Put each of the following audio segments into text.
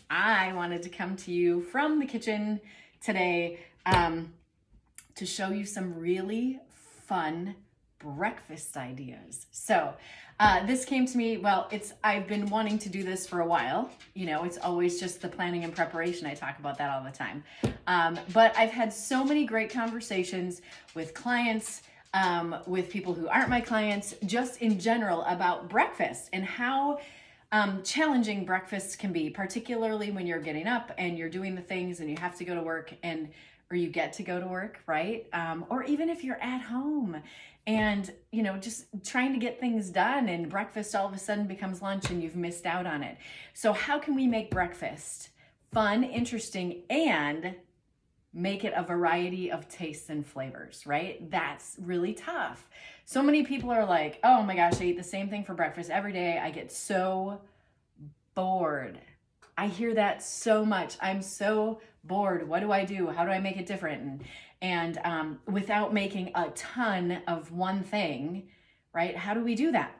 I wanted to come to you from the kitchen today to show you some really fun breakfast ideas. So this came to me, I've been wanting to do this for a while. You know, it's always just the planning and preparation. I talk about that all the time. But I've had so many great conversations with clients, with people who aren't my clients, just in general about breakfast and how challenging breakfast can be, particularly when you're getting up and you're doing the things and you have to go to work or you get to go to work, right? Or even if you're at home and, you know, just trying to get things done and breakfast all of a sudden becomes lunch and you've missed out on it. So how can we make breakfast fun, interesting, and make it a variety of tastes and flavors, right? That's really tough. So many people are like, oh my gosh, I eat the same thing for breakfast every day. I get so bored. I hear that so much. I'm so bored. What do I do? How do I make it different? And without making a ton of one thing, right? How do we do that?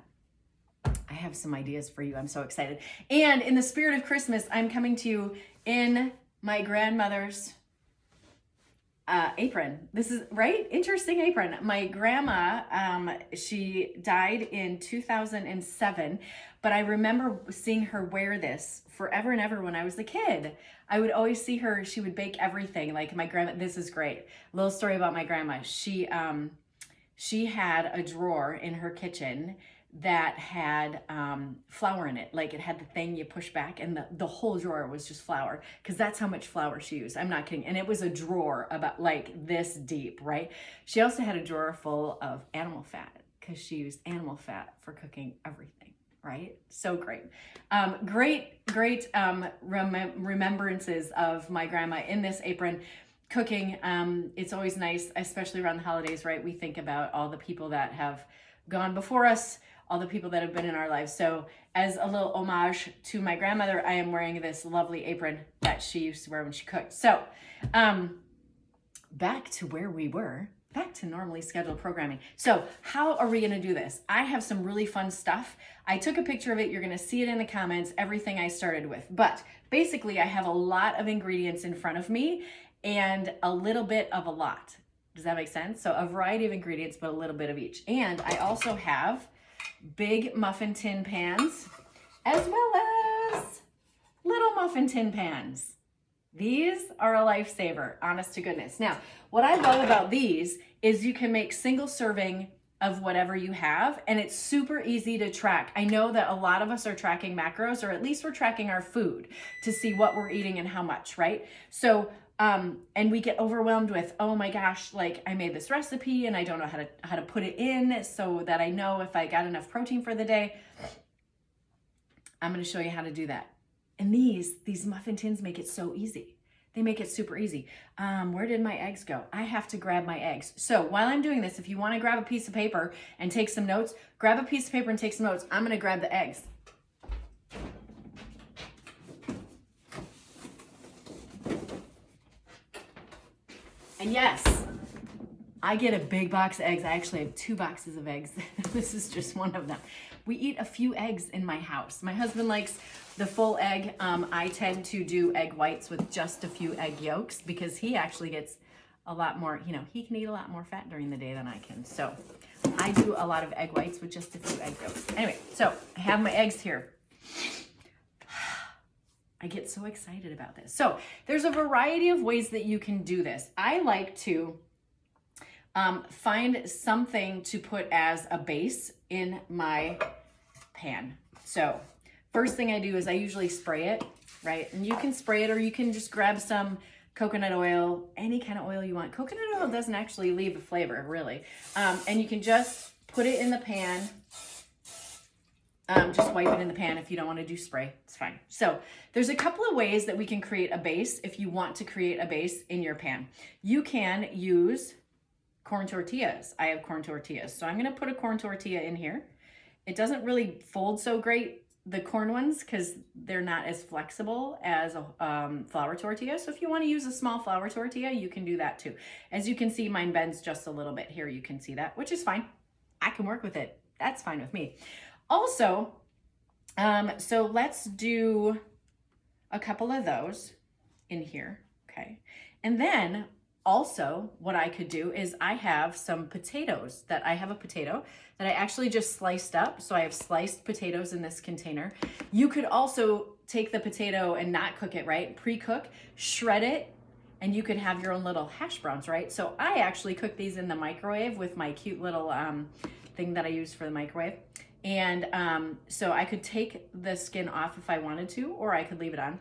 I have some ideas for you. I'm so excited. And in the spirit of Christmas, I'm coming to you in my grandmother's apron. This is right. Interesting apron. My grandma, she died in 2007, but I remember seeing her wear this forever and ever when I was a kid. I would always see her. She would bake everything. Like my grandma, this is great. Little story about my grandma. She had a drawer in her kitchen that had flour in it. Like it had the thing you push back and the whole drawer was just flour because that's how much flour she used. I'm not kidding. And it was a drawer about like this deep, right? She also had a drawer full of animal fat because she used animal fat for cooking everything, right? So great. Great remembrances of my grandma in this apron cooking. It's always nice, especially around the holidays, right? We think about all the people that have gone before us, all the people that have been in our lives. So as a little homage to my grandmother, I am wearing this lovely apron that she used to wear when she cooked. So back to where we were, back to normally scheduled programming. So how are we going to do this? I have some really fun stuff. I took a picture of it. You're going to see it in the comments, everything I started with. But basically, I have a lot of ingredients in front of me and a little bit of a lot. Does that make sense? So a variety of ingredients, but a little bit of each. And I also have big muffin tin pans, as well as little muffin tin pans. These are a lifesaver, honest to goodness. Now, what I love about these is you can make single serving of whatever you have, and it's super easy to track. I know that a lot of us are tracking macros, or at least we're tracking our food to see what we're eating and how much, right? So, and we get overwhelmed with, oh my gosh, like I made this recipe and I don't know how to put it in so that I know if I got enough protein for the day. I'm going to show you how to do that. And these muffin tins make it so easy. They make it super easy. Where did my eggs go? I have to grab my eggs. So while I'm doing this, if you want to grab a piece of paper and take some notes, grab a piece of paper and take some notes. I'm going to grab the eggs. And yes, I get a big box of eggs. I actually have 2 boxes of eggs. This is just one of them. We eat a few eggs in my house. My husband likes the full egg. I tend to do egg whites with just a few egg yolks because he actually gets a lot more, you know, he can eat a lot more fat during the day than I can. So I do a lot of egg whites with just a few egg yolks. Anyway, so I have my eggs here. I get so excited about this. So there's a variety of ways that you can do this. I like to find something to put as a base in my pan. So first thing I do is I usually spray it, right? And you can spray it or you can just grab some coconut oil, any kind of oil you want. Coconut oil doesn't actually leave a flavor, really. And you can just put it in the pan. Just wipe it in the pan if you don't want to do spray. It's fine. So there's a couple of ways that we can create a base if you want to create a base in your pan. You can use corn tortillas. I have corn tortillas. So I'm going to put a corn tortilla in here. It doesn't really fold so great, the corn ones, because they're not as flexible as a flour tortilla. So if you want to use a small flour tortilla, you can do that too. As you can see, mine bends just a little bit here. You can see that, which is fine. I can work with it. That's fine with me. Also, so let's do a couple of those in here, okay? And then also what I could do is I have some potatoes that I have a potato that I actually just sliced up. So I have sliced potatoes in this container. You could also take the potato and not cook it, right? Pre-cook, shred it, and you can have your own little hash browns, right? So I actually cook these in the microwave with my cute little thing that I use for the microwave. And so I could take the skin off if I wanted to, or I could leave it on.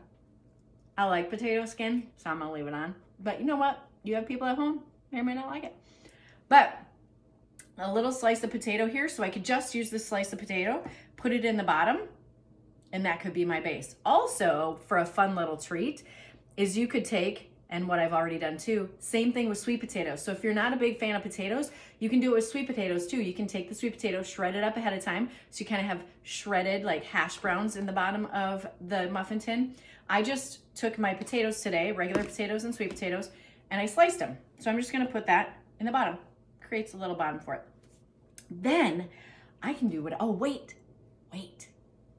I like potato skin, so I'm gonna leave it on. But you know what? You have people at home, they may not like it. But a little slice of potato here, so I could just use this slice of potato, put it in the bottom, and that could be my base. Also, for a fun little treat, is you could take, and what I've already done too, same thing with sweet potatoes. So if you're not a big fan of potatoes, you can do it with sweet potatoes too. You can take the sweet potato, shred it up ahead of time, so you kind of have shredded like hash browns in the bottom of the muffin tin. I just took my potatoes today, regular potatoes and sweet potatoes, and I sliced them. So I'm just gonna put that in the bottom. Creates a little bottom for it. Then I can do what, oh wait.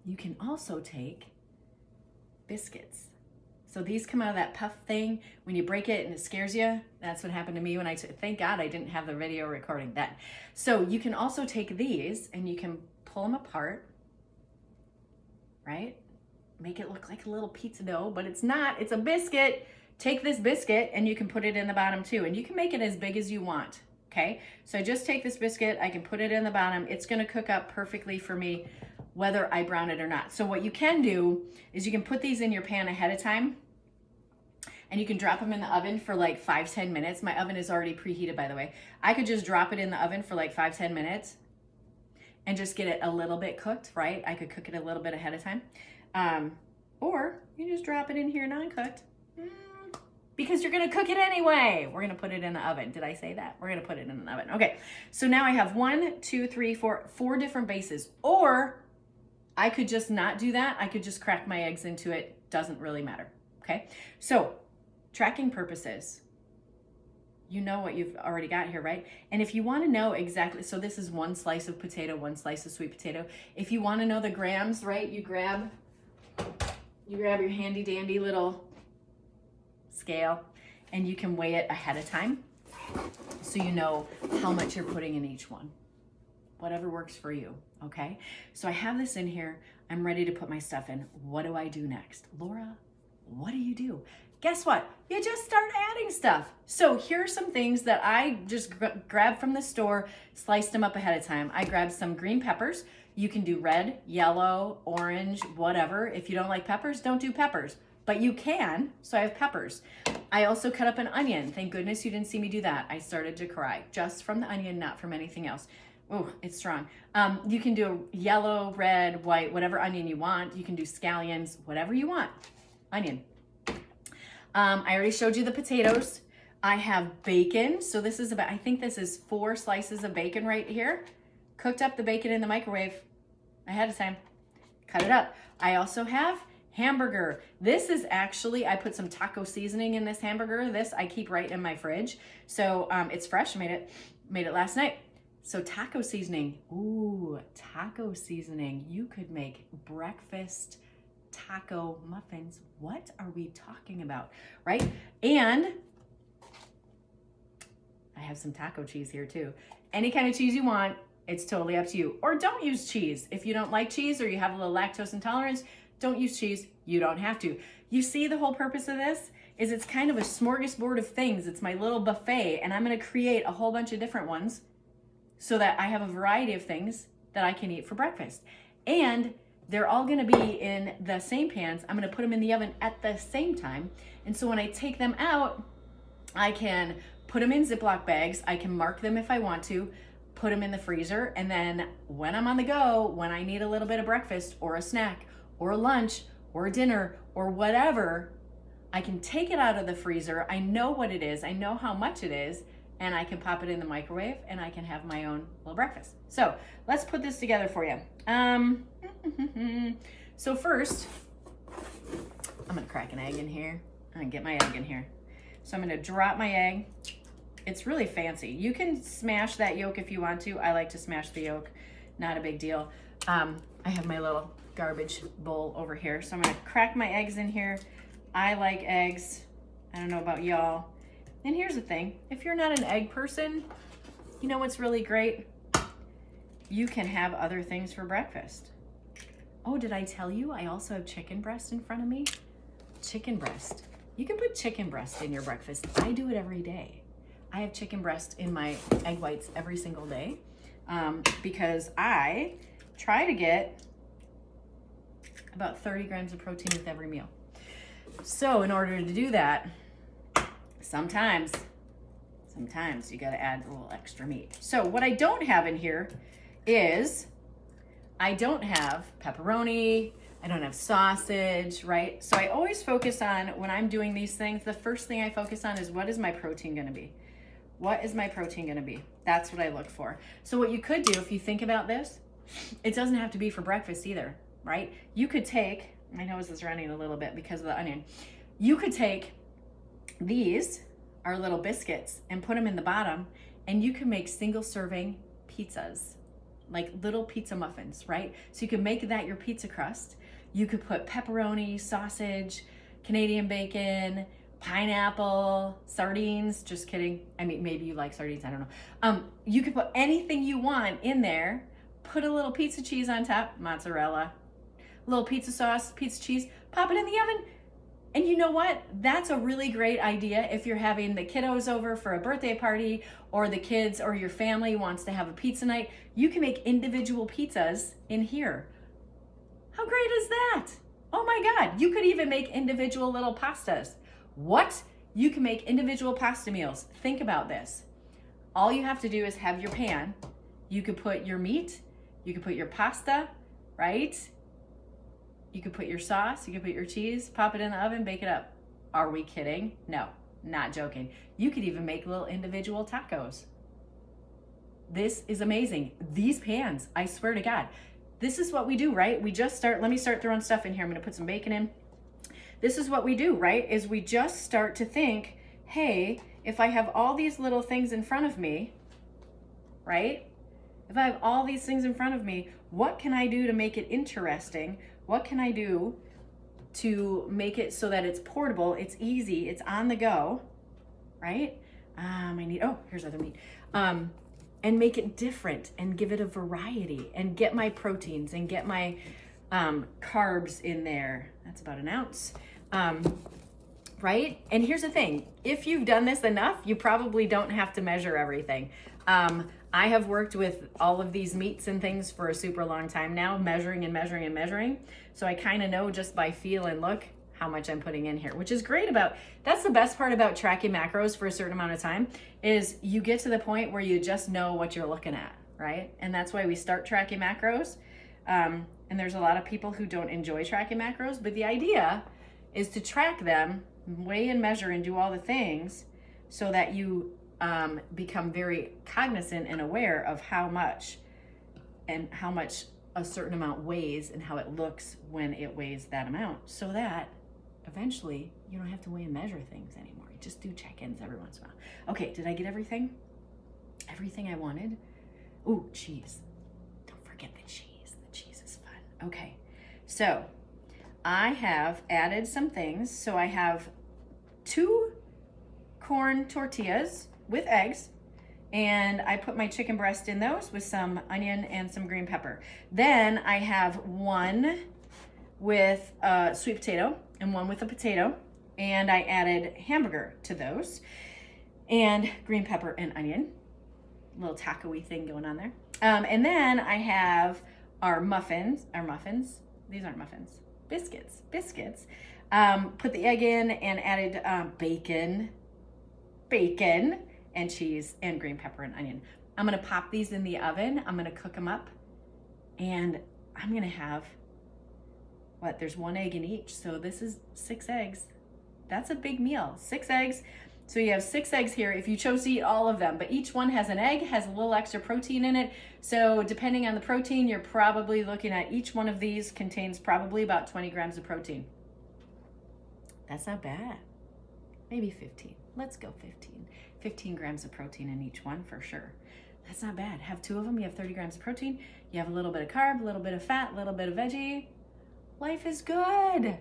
You can also take biscuits. So these come out of that puff thing. When you break it and it scares you, that's what happened to me when thank God I didn't have the video recording then. So you can also take these and you can pull them apart, right? Make it look like a little pizza dough, but it's not, it's a biscuit. Take this biscuit and you can put it in the bottom too. And you can make it as big as you want, okay? So I just take this biscuit, I can put it in the bottom. It's gonna cook up perfectly for me, whether I brown it or not. So what you can do is you can put these in your pan ahead of time and you can drop them in the oven for like 5-10 minutes. My oven is already preheated, by the way. I could just drop it in the oven for like 5-10 minutes and just get it a little bit cooked, right? I could cook it a little bit ahead of time. Or you just drop it in here non-cooked. Because you're gonna cook it anyway. We're gonna put it in the oven. Did I say that? We're gonna put it in the oven. Okay, so now I have 4 different bases. Or I could just not do that. I could just crack my eggs into it. Doesn't really matter, okay? So, tracking purposes, you know what you've already got here, right? And if you wanna know exactly, so this is 1 slice of potato, 1 slice of sweet potato. If you wanna know the grams, right, you grab your handy dandy little scale and you can weigh it ahead of time so you know how much you're putting in each one. Whatever works for you, okay? So I have this in here. I'm ready to put my stuff in. What do I do next? Laura, what do you do? Guess what? You just start adding stuff. So here are some things that I just grabbed from the store, sliced them up ahead of time. I grabbed some green peppers. You can do red, yellow, orange, whatever. If you don't like peppers, don't do peppers. But you can, so I have peppers. I also cut up an onion. Thank goodness you didn't see me do that. I started to cry just from the onion, not from anything else. Oh, it's strong. You can do yellow, red, white, whatever onion you want. You can do scallions, whatever you want. Onion. I already showed you the potatoes. I have bacon. So this is about, I think this is 4 slices of bacon right here. Cooked up the bacon in the microwave ahead of time. Cut it up. I also have hamburger. This is actually, I put some taco seasoning in this hamburger. This I keep right in my fridge. So it's fresh, made it last night. So taco seasoning, ooh, taco seasoning. You could make breakfast taco muffins. What are we talking about, right? And I have some taco cheese here too. Any kind of cheese you want, it's totally up to you. Or don't use cheese. If you don't like cheese or you have a little lactose intolerance, don't use cheese. You don't have to. You see the whole purpose of this is it's kind of a smorgasbord of things. It's my little buffet, and I'm going to create a whole bunch of different ones so that I have a variety of things that I can eat for breakfast. And they're all going to be in the same pans. I'm going to put them in the oven at the same time. And so when I take them out, I can put them in Ziploc bags. I can mark them if I want to, put them in the freezer. And then when I'm on the go, when I need a little bit of breakfast or a snack or a lunch or a dinner or whatever, I can take it out of the freezer. I know what it is. I know how much it is. And I can pop it in the microwave and I can have my own little breakfast. So let's put this together for you. So first, I'm gonna crack an egg in here. I'm gonna get my egg in here. So I'm gonna drop my egg. It's really fancy. You can smash that yolk if you want to. I like to smash the yolk, not a big deal. I have my little garbage bowl over here. So I'm gonna crack my eggs in here. I like eggs. I don't know about y'all. And here's the thing, if you're not an egg person, you know what's really great? You can have other things for breakfast. Oh, did I tell you I also have chicken breast in front of me? Chicken breast. You can put chicken breast in your breakfast. I do it every day. I have chicken breast in my egg whites every single day because I try to get about 30 grams of protein with every meal. So in order to do that, sometimes you gotta add a little extra meat. So what I don't have in here is, I don't have pepperoni, I don't have sausage, right? So I always focus on, when I'm doing these things, the first thing I focus on is, what is my protein gonna be? What is my protein gonna be? That's what I look for. So what you could do, if you think about this, it doesn't have to be for breakfast either, right? You could take, my nose is running a little bit because of the onion. You could take these, our little biscuits, and put them in the bottom, and you can make single serving pizzas, like little pizza muffins, right? So you can make that your pizza crust. You could put pepperoni, sausage, Canadian bacon, pineapple, sardines, just kidding. I mean, maybe you like sardines, I don't know. You could put anything you want in there, put a little pizza cheese on top, mozzarella, a little pizza sauce, pizza cheese, pop it in the oven. And you know what? That's a really great idea if you're having the kiddos over for a birthday party, or the kids or your family wants to have a pizza night. You can make individual pizzas in here. How great is that? Oh my God, you could even make individual little pastas. What? You can make individual pasta meals. Think about this. All you have to do is have your pan. You could put your meat, you could put your pasta, right? You could put your sauce, you could put your cheese, pop it in the oven, bake it up. Are we kidding? No, not joking. You could even make little individual tacos. This is amazing. These pans, I swear to God, this is what we do, right? We just start, let me start throwing stuff in here. I'm gonna put some bacon in. This is what we do, right? Is we just start to think, hey, if I have all these little things in front of me, right? If I have all these things in front of me, what can I do to make it interesting? What can I do to make it so that it's portable, it's easy, it's on the go, right? Here's other meat. And make it different and give it a variety and get my proteins and get my carbs in there. That's about an ounce, right? And here's the thing, if you've done this enough, you probably don't have to measure everything. I have worked with all of these meats and things for a super long time now, measuring and measuring and measuring. So I kind of know just by feel and look how much I'm putting in here, which is great that's the best part about tracking macros for a certain amount of time, is you get to the point where you just know what you're looking at, right? And that's why we start tracking macros. And there's a lot of people who don't enjoy tracking macros, but the idea is to track them, weigh and measure and do all the things so that you become very cognizant and aware of how much a certain amount weighs and how it looks when it weighs that amount, so that eventually you don't have to weigh and measure things anymore. You just do check-ins every once in a while. Okay, did I get everything? Everything I wanted? Ooh, cheese. Don't forget the cheese. The cheese is fun. Okay, so I have added some things. So I have 2 corn tortillas with eggs, and I put my chicken breast in those with some onion and some green pepper. Then I have 1 with a sweet potato and 1 with a potato, and I added hamburger to those, and green pepper and onion, little taco-y thing going on there. And then I have our muffins, these aren't muffins, biscuits. Put the egg in and added bacon, and cheese and green pepper and onion. I'm gonna pop these in the oven. I'm gonna cook them up, and I'm gonna have, there's 1 egg in each. So this is 6 eggs. That's a big meal, 6 eggs. So you have 6 eggs here if you chose to eat all of them, but each one has an egg, has a little extra protein in it. So depending on the protein, you're probably looking at, each one of these contains probably about 20 grams of protein. That's not bad. Maybe 15. Let's go 15. 15 grams of protein in each one for sure. That's not bad. Have 2 of them, you have 30 grams of protein. You have a little bit of carb, a little bit of fat, a little bit of veggie. life is good.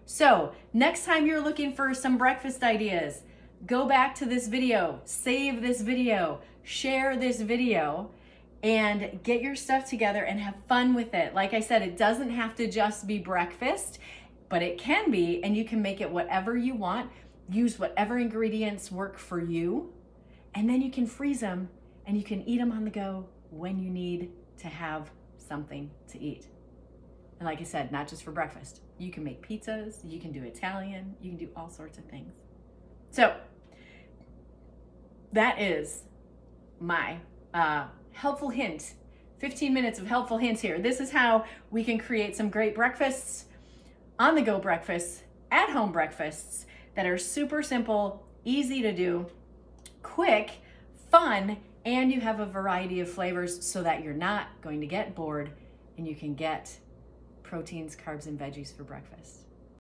So next time you're looking for some breakfast ideas, go back to this video, save this video, share this video, and get your stuff together and have fun with it. Like I said, it doesn't have to just be breakfast, but it can be, and you can make it whatever you want. Use whatever ingredients work for you, and then you can freeze them and you can eat them on the go when you need to have something to eat. And like I said, not just for breakfast. You can make pizzas, you can do Italian, you can do all sorts of things. So that is my helpful hint. 15 minutes of helpful hints here. This is how we can create some great breakfasts, on-the-go breakfasts, at-home breakfasts that are super simple, easy to do, quick, fun, and you have a variety of flavors so that you're not going to get bored and you can get proteins, carbs, and veggies for breakfast.